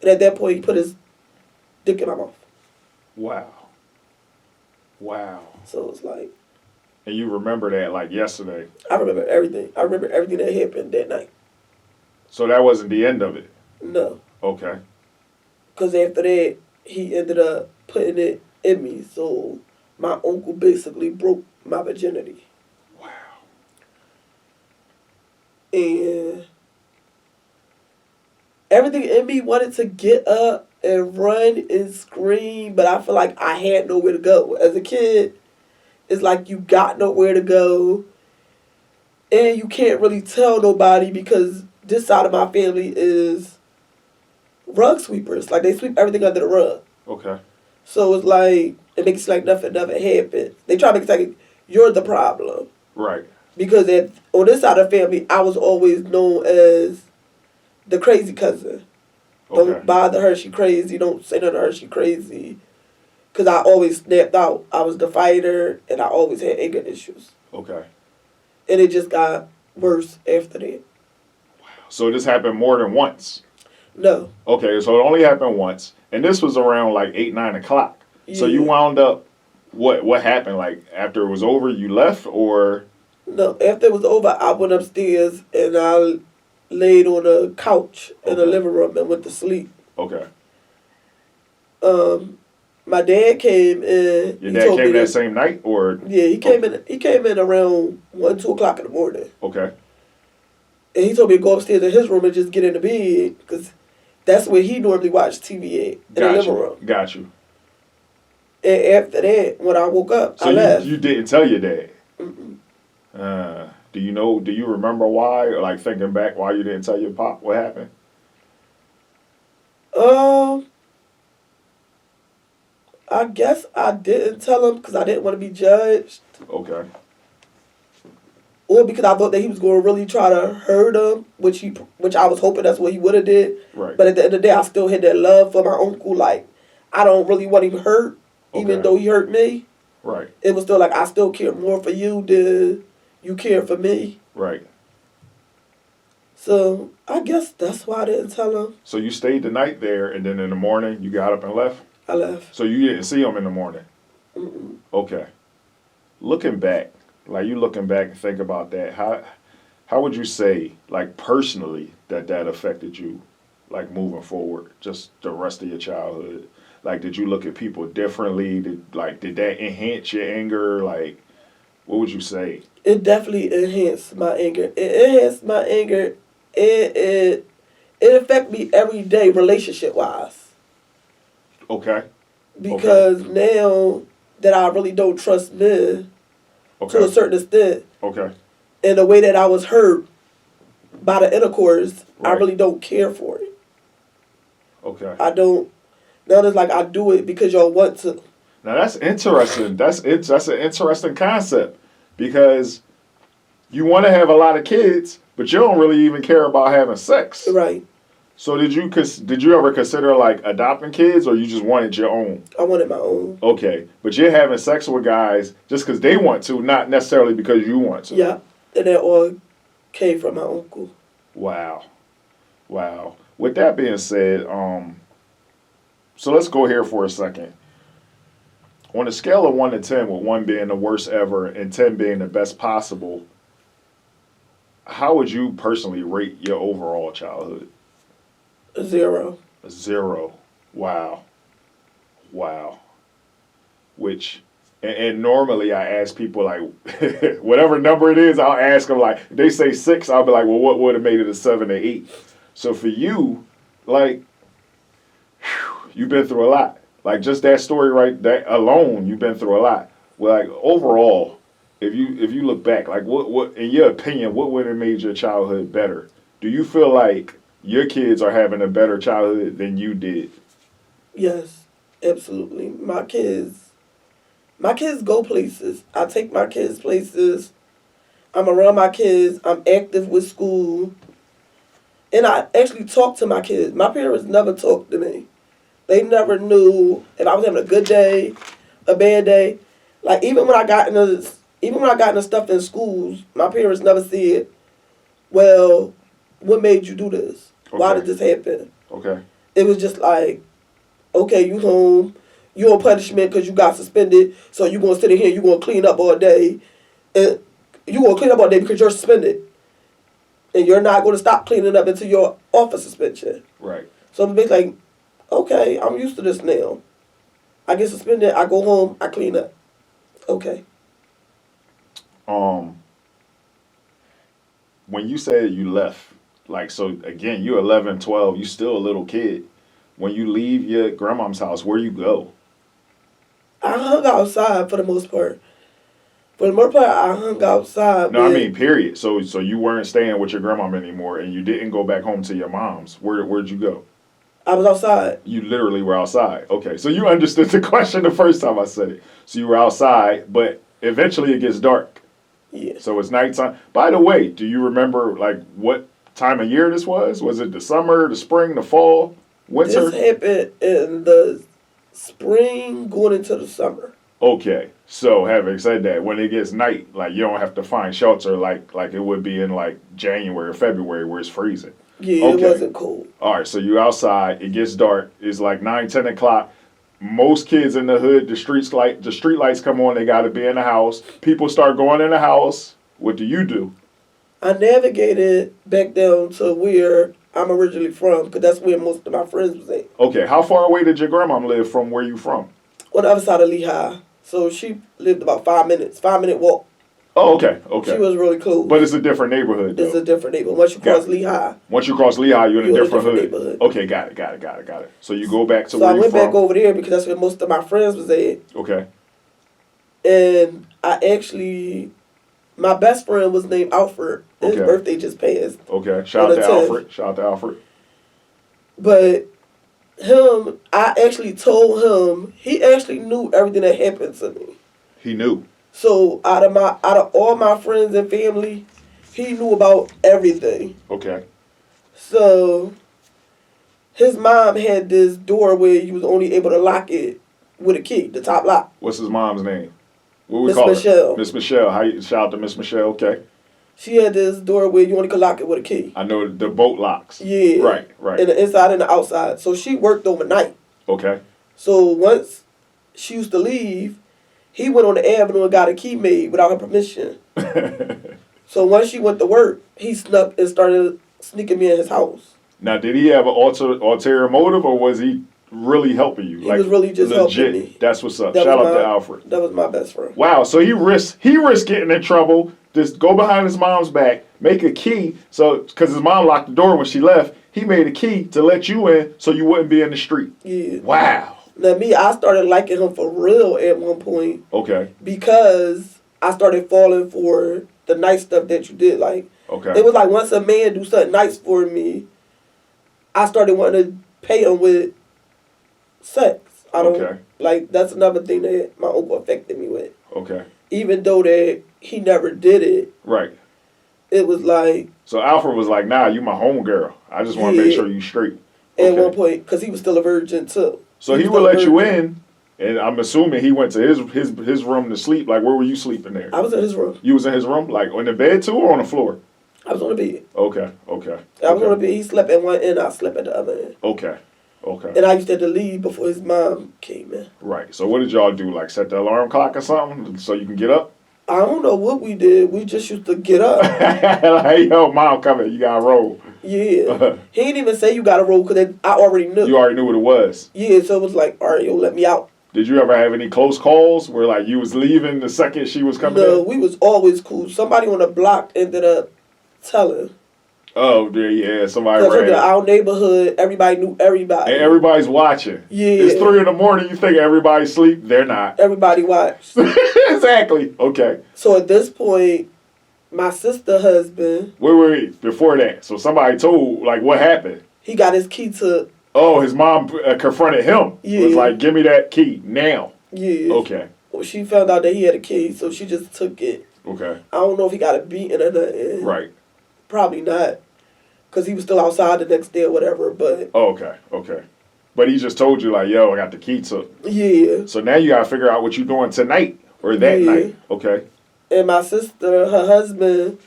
And at that point, he put his dick in my mouth. Wow. Wow. So it's like... And you remember that like yesterday? I remember everything. I remember everything that happened that night. So that wasn't the end of it? No. Okay. Because after that, he ended up putting it in me. So my uncle basically broke my virginity. Wow. And everything in me wanted to get up and run and scream, but I feel like I had nowhere to go. As a kid, it's like you got nowhere to go, and you can't really tell nobody because this side of my family is rug sweepers. Like, they sweep everything under the rug. Okay. So it's like, it makes it like nothing happened. They try to make it like you're the problem. Right. Because on this side of the family, I was always known as the crazy cousin. Okay. Don't bother her, she crazy. Don't say nothing to her, she crazy. Because I always snapped out. I was the fighter, and I always had anger issues. Okay. And it just got worse after that. Wow. So this happened more than once? No. Okay, so it only happened once. And this was around like 8, 9 o'clock. Yeah. So you wound up, what happened? Like, after it was over, you left, or? No, after it was over, I went upstairs, and I laid on a couch in the living room and went to sleep. Okay. My dad came in. Your dad came that same night, or? Yeah, he came in. He came in around 1, 2 o'clock in the morning. Okay. And he told me to go upstairs in his room and just get in the bed because that's where he normally watched TV at, in the living room. Got you. And after that, when I woke up, I left. So you didn't tell your dad? Mm-mm. Do you remember why, or like thinking back, why you didn't tell your pop what happened? I guess I didn't tell him because I didn't want to be judged. Okay. Or because I thought that he was going to really try to hurt him, which I was hoping that's what he would have did. Right. But at the end of the day, I still had that love for my uncle. Like, I don't really want him hurt, even though he hurt me. Right. It was still like, I still care more for you than you care for me. Right. So I guess that's why I didn't tell him. So you stayed the night there, and then in the morning you got up and left? I left. So you didn't see him in the morning? Mm-mm. Okay. Looking back, like you looking back and think about that, how would you say, like personally, that affected you, like moving forward, just the rest of your childhood? Like, did you look at people differently? Did that enhance your anger? Like, what would you say? It definitely enhanced my anger. It enhanced my anger. It affected me every day, relationship-wise. Okay. Because now that I really don't trust men to a certain extent. Okay. And the way that I was hurt by the intercourse, I really don't care for it. Okay. I don't. Now it's like I do it because y'all want to. Now that's interesting. That's an interesting concept because you want to have a lot of kids, but you don't really even care about having sex. Right. So did you ever consider like adopting kids, or you just wanted your own? I wanted my own. Okay, but you're having sex with guys just because they want to, not necessarily because you want to. Yeah, and that all came from my uncle. Wow. With that being said, so let's go here for a second. On a scale of 1 to 10, with 1 being the worst ever and 10 being the best possible, how would you personally rate your overall childhood? A 0. A 0. Wow. Which, and normally I ask people like, whatever number it is, I'll ask them like, if they say 6, I'll be like, well, what would have made it a 7 or 8? So for you, like, you've been through a lot. Like just that story that alone, you've been through a lot. Well, like overall, if you look back, like what in your opinion, what would have made your childhood better? Do you feel like your kids are having a better childhood than you did? Yes, absolutely. My kids go places. I take my kids places. I'm around my kids. I'm active with school. And I actually talk to my kids. My parents never talked to me. They never knew if I was having a good day, a bad day. Like even when I got into stuff in schools, my parents never said, "Well, what made you do this? Okay. Why did this happen?" Okay. it was just like, okay, you home, you on punishment because you got suspended, so you gonna sit in here, you gonna clean up all day, and you gonna clean up all day because you're suspended, and you're not gonna stop cleaning up until you're off a suspension. Right. So it's like, okay, I'm used to this now. I get suspended, I go home, I clean up. Okay. When you said you left, like, so again, you're 11, 12, you still a little kid. When you leave your grandmom's house, where you go? I hung outside for the most part. For the most part, I hung outside. No, I mean, period. So you weren't staying with your grandmom anymore, and you didn't go back home to your mom's. Where'd you go? I was outside. You literally were outside. Okay, so you understood the question the first time I said it. So you were outside, but eventually it gets dark. Yeah. So it's nighttime. By the way, do you remember like what time of year this was? Was it the summer, the spring, the fall, winter? This happened in the spring going into the summer. Okay, so having said that, when it gets night, like you don't have to find shelter like it would be in like January or February where it's freezing. Yeah, Okay. It wasn't cold. All right, so you outside, it gets dark, it's like 9, 10 o'clock. Most kids in the hood, the street lights come on, they gotta be in the house. People start going in the house. What do? I navigated back down to where I'm originally from, because that's where most of my friends was at. Okay, how far away did your grandma live from where you from? On the other side of Lehigh. So she lived about 5 minutes, 5-minute walk. Oh, okay. She was really close. But it's a different neighborhood, though. It's a different neighborhood. Once you cross Lehigh. Once you cross Lehigh, you're in a different hood. neighborhood. Okay, got it. So you go back to so where you're from. So I went back over there because that's where most of my friends was at. Okay. And my best friend was named Alfred. His birthday just passed. Okay. Shout out to Alfred. But I actually told him, he actually knew everything that happened to me. He knew. So out of all my friends and family, he knew about everything. Okay. So his mom had this door where you was only able to lock it with a key, the top lock. What's his mom's name? What we Miss call Michelle. her? Miss Michelle. Shout out to Miss Michelle. Okay. She had this door where you only could lock it with a key. I know the boat locks. Yeah. Right. And the inside and the outside. So she worked overnight. Okay. So once she used to leave, he went on the avenue and got a key made without her permission. So once she went to work, he snuck and started sneaking me in his house. Now, did he have an ulterior motive, or was he really helping you? He was really just helping me. That's what's up. Shout out to Alfred. That was my best friend. Wow, so he risked getting in trouble, just go behind his mom's back, make a key, so because his mom locked the door when she left, he made a key to let you in so you wouldn't be in the street. Yeah. Wow. Now I started liking him for real at one point. Okay. Because I started falling for the nice stuff that you did. Like, okay. It was like once a man do something nice for me, I started wanting to pay him with sex. Like, that's another thing that my uncle affected me with. Okay. Even though that he never did it. Right. It was like. So Alfred was like, nah, you my homegirl. I just want to make sure you straight. Okay. At one point, because he was still a virgin too. So he would let you in, and I'm assuming he went to his room to sleep. Like, where were you sleeping there? I was in his room. You was in his room? Like, on the bed too, or on the floor? I was on the bed. Okay. I was on the bed. He slept at one end, I slept at the other end. Okay. And I used to have to leave before his mom came in. Right. So what did y'all do? Like, set the alarm clock or something so you can get up? I don't know what we did. We just used to get up. Like, yo, mom coming. You got to roll. Yeah. He didn't even say you got to roll because I already knew. You already knew what it was? Yeah, so it was like, all right, yo, let me out. Did you ever have any close calls where, like, you was leaving the second she was coming in? No, we was always cool. Somebody on the block ended up telling. Oh, yeah, somebody ran. Our neighborhood, everybody knew everybody. And everybody's watching. Yeah. It's 3 a.m. You think everybody's asleep? They're not. Everybody watched. Exactly. Okay. So at this point, my sister husband. Wait. Before that, so somebody told, like, what happened? He got his key to. Oh, his mom confronted him. Yeah. Was like, give me that key now. Yeah. Okay. Well, she found out that he had a key, so she just took it. Okay. I don't know if he got a beating or nothing. Right. Probably not. Because he was still outside the next day or whatever, but. Oh, okay. But he just told you, like, yo, I got the key to. Yeah. So now you got to figure out what you're doing tonight or that night. Okay. And my sister, her husband.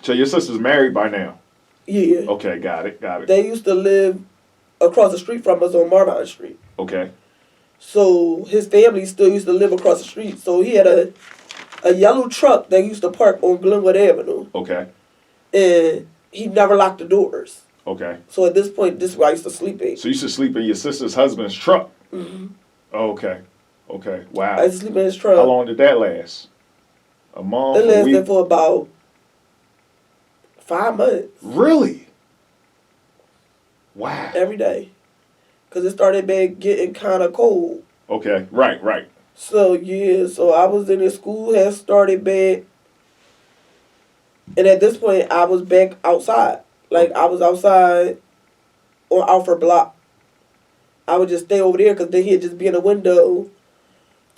So your sister's married by now? Yeah. Okay, got it. They used to live across the street from us on Marvine Street. Okay. So his family still used to live across the street. So he had a yellow truck that used to park on Glenwood Avenue. Okay. And he never locked the doors. Okay. So at this point, this is where I used to sleep in. So you used to sleep in your sister's husband's truck? Mm-hmm. Okay. Okay. Wow. I used to sleep in his truck. How long did that last? A month? It A lasted week? for about 5 months. Really? Wow. Every day. Because it started back getting kind of cold. Okay. Right. Right. So, yeah. So, I was in the school, had started back. And at this point, I was back outside. Like, I was outside on Alfred Block. I would just stay over there because then he'd just be in the window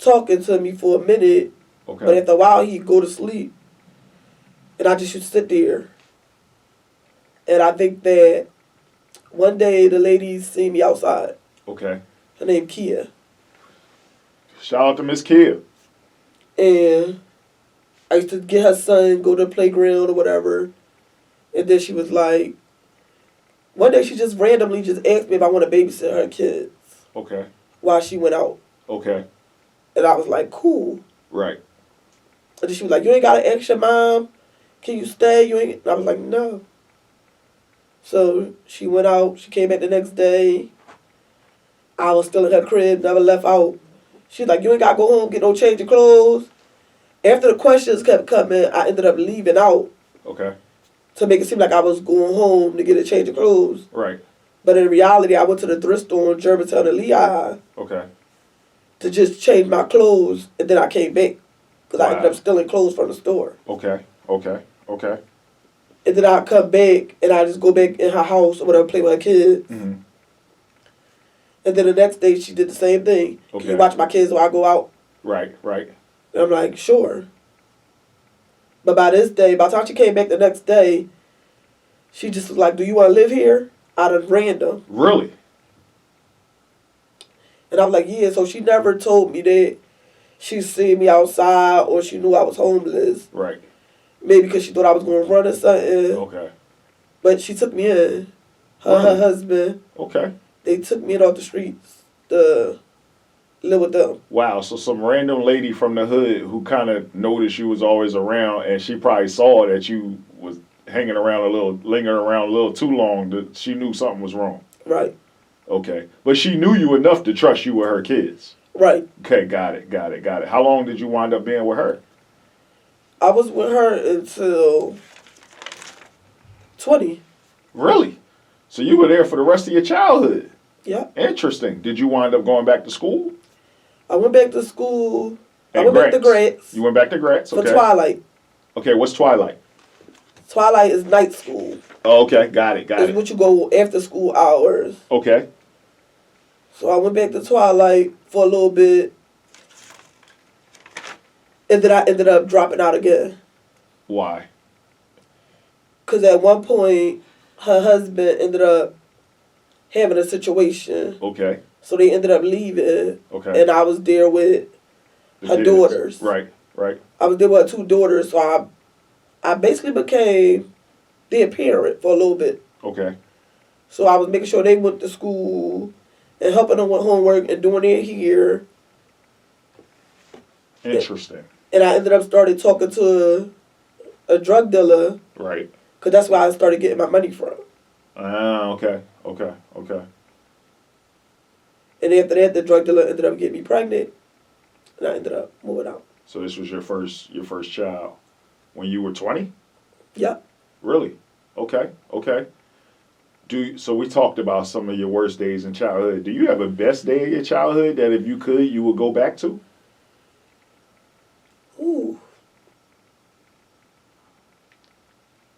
talking to me for a minute. Okay. But after a while, he'd go to sleep. And I just used to sit there. And I think that one day the lady seen me outside. Okay. Her name Kia. Shout out to Miss Kia. And I used to get her son, go to the playground or whatever. And then she was like, one day she just randomly just asked me if I want to babysit her kids Okay. while she went out. Okay. And I was like, cool. Right. And then she was like, you ain't got to ask your mom. Can you stay? You ain't. And I was like, no. So she went out. She came back the next day. I was still in her crib, never left out. She's like, you ain't got to go home, get no change of clothes. After the questions kept coming, I ended up leaving out Okay. to make it seem like I was going home to get a change of clothes. Right. But in reality, I went to the thrift store in Germantown and Lehigh Okay. to just change my clothes, and then I came back because I ended Wow. up stealing clothes from the store. Okay. Okay. Okay. And then I come back, and I just go back in her house or whatever, play with her kids. Mm-hmm. And then the next day, she did the same thing. Okay. Can you watch my kids while I go out? Right. Right. And I'm like, sure. But by this day, by the time she came back the next day, she just was like, do you want to live here? Out of random. Really? And I'm like, yeah. So she never told me that she seen me outside or she knew I was homeless. Right. Maybe because she thought I was going to run or something. Okay. But she took me in. Her and Really? her husband, Okay. they took me in off the streets to live with them. Wow. So some random lady from the hood who kind of noticed you was always around, and she probably saw that you was hanging around lingering around a little too long. That she knew something was wrong. Right. Okay. But she knew you enough to trust you with her kids. Right. Okay. Got it. Got it. Got it. How long did you wind up being with her? I was with her until 20. Really? So you were there for the rest of your childhood. Yeah. Interesting. Did you wind up going back to school? I went back to school. I At went back to Grants You went back to Gratz? for Okay. Twilight. Okay, what's Twilight? Twilight is night school. Oh, okay, got it, got It's it. what you go after school hours. Okay, So I went back to Twilight for a little bit. And then I ended up dropping out again. why? Because at one point, her husband ended up having a situation. Okay, So they ended up leaving. okay. And I was there with The her kids. daughters. Right, right. I was there with her 2 daughters. So I basically became their parent for a little bit. Okay, So I was making sure they went to school and helping them with homework and doing their hair. interesting. And I ended up started talking to a drug dealer Right. because that's where I started getting my money from. Ah, okay, okay, okay. And after that, the drug dealer ended up getting me pregnant, and I ended up moving out. So this was your first child when you were 20? Yeah. Really? Okay, okay. So we talked about some of your worst days in childhood. Do you have a best day of your childhood that if you could, you would go back to? Ooh.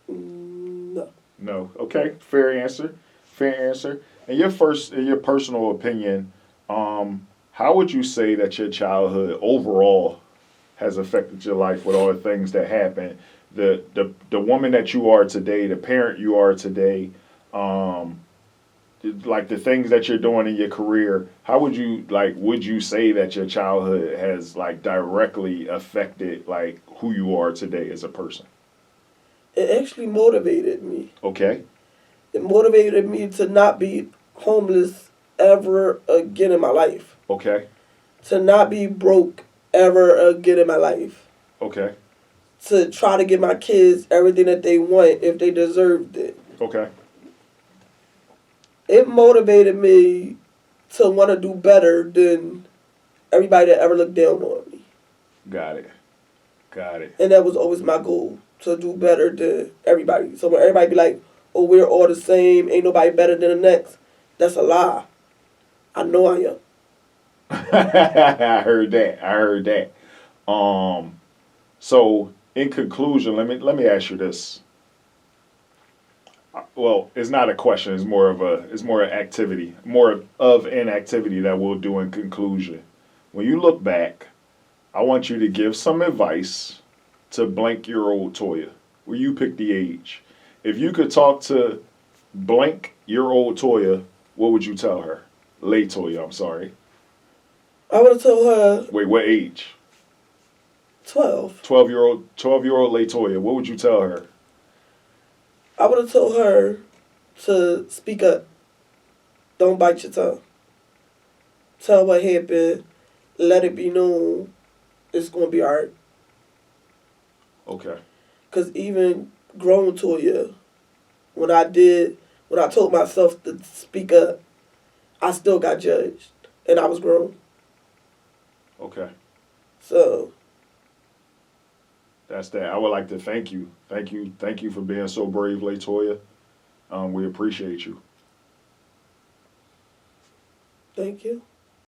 No. No. Okay. Fair answer. Fair answer. In your personal opinion, how would you say that your childhood overall has affected your life with all the things that happened? The woman that you are today, the parent you are today, like the things that you're doing in your career, how would you say that your childhood has like directly affected like who you are today as a person? It actually motivated me. Okay. It motivated me to not be homeless ever again in my life. Okay. To not be broke ever again in my life. Okay. To try to give my kids everything that they want if they deserved it. Okay. It motivated me to want to do better than everybody that ever looked down on me. Got it. Got it. And that was always my goal, to do better than everybody. So when everybody be like, oh, we're all the same, ain't nobody better than the next, that's a lie. I know I am. I heard that. I heard that. So in conclusion, let me ask you this. Well, it's not a question. It's more an activity, more of an activity that we'll do in conclusion. When you look back, I want you to give some advice to blank-year-old Toya, where you pick the age. If you could talk to blank-year-old Toya, what would you tell her? Late Toya, I'm sorry. I would have told her Wait, what age? 12. 12-year-old late Toya. What would you tell her? I would have told her to speak up. Don't bite your tongue. Tell what happened. Let it be known. It's going to be all right. Okay. Because even grown Toya, when I told myself to speak up, I still got judged. And I was grown. Okay. So. That's that. I would like to thank you. Thank you for being so brave, Latoya. We appreciate you. Thank you.